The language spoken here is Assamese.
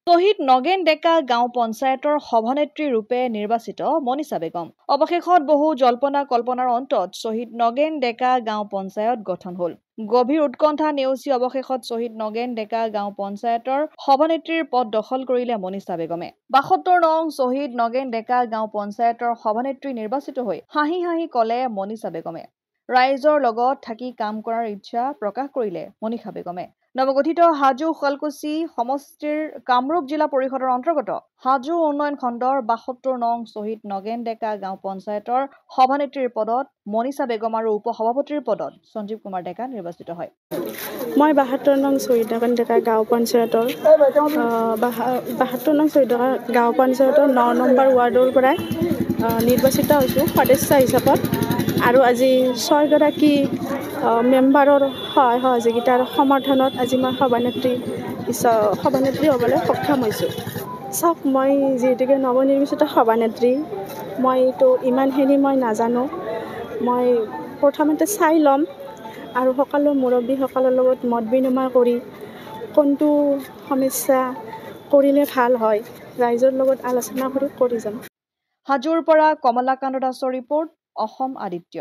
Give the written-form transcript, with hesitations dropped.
শহীদ নগেন ডেকা গাঁও পঞ্চায়তৰ সভানেত্ৰী ৰূপে নিৰ্বাচিত মনীষা বেগম। অৱশেষত বহু জল্পনা কল্পনাৰ অন্তত শ্বহীদ নগেন ডেকা গাঁও পঞ্চায়ত গঠন হ'ল। গভীৰ উৎকণ্ঠা নেওচি অৱশেষত শ্বহীদ নগেন ডেকা গাঁও পঞ্চায়তৰ সভানেত্ৰীৰ পদ দখল কৰিলে মনীষা বেগমে। ৭২ নং শ্বহীদ নগেন ডেকা গাঁও পঞ্চায়তৰ সভানেত্ৰী নিৰ্বাচিত হৈ হাঁহি হাঁহি ক'লে মনীষা বেগমে। ৰাইজৰ লগত থাকি কাম কৰাৰ ইচ্ছা প্ৰকাশ কৰিলে মনীষা বেগমে। নৱগঠিত হাজো শুৱালকুছি সমষ্টিৰ কামৰূপ জিলা পৰিষদৰ অন্তৰ্গত হাজো উন্নয়ন খণ্ডৰ ৭২ নং শ্বহীদ নগেন ডেকা গাঁও পঞ্চায়তৰ সভানেত্ৰীৰ পদত মনীষা বেগম আৰু উপসভাপতিৰ পদত সঞ্জীৱ কুমাৰ ডেকা নিৰ্বাচিত হয়। মই ৭২ নং শ্বহীদ নগেন ডেকা গাঁও পঞ্চায়তৰ ৭২ নং শ্বহীদ গাঁও পঞ্চায়তৰ ৯ নম্বৰ ৱাৰ্ডৰ পৰাই নিৰ্বাচিত হৈছোঁ সদস্য হিচাপত। আৰু আজি ৬ গৰাকী মেম্বাৰৰ সহায় সহযোগিতাৰ সমৰ্থনত আজি মই সভানেত্ৰী হ'বলৈ সক্ষম হৈছোঁ। চাওক, মই যিহেতুকে নৱনিৰ্বাচিত সভানেত্ৰী, মইতো ইমানখিনি মই নাজানো। মই প্ৰথমতে চাই ল'ম আৰু সকলো মুৰব্বীসকলৰ লগত মত বিনিময় কৰি কোনটো সমস্যা কৰিলে ভাল হয় ৰাইজৰ লগত আলোচনা কৰি যাম। হাজোৰ পৰা কমলাকান্ত দাসৰ ৰিপৰ্ট, অসম আদিত্য।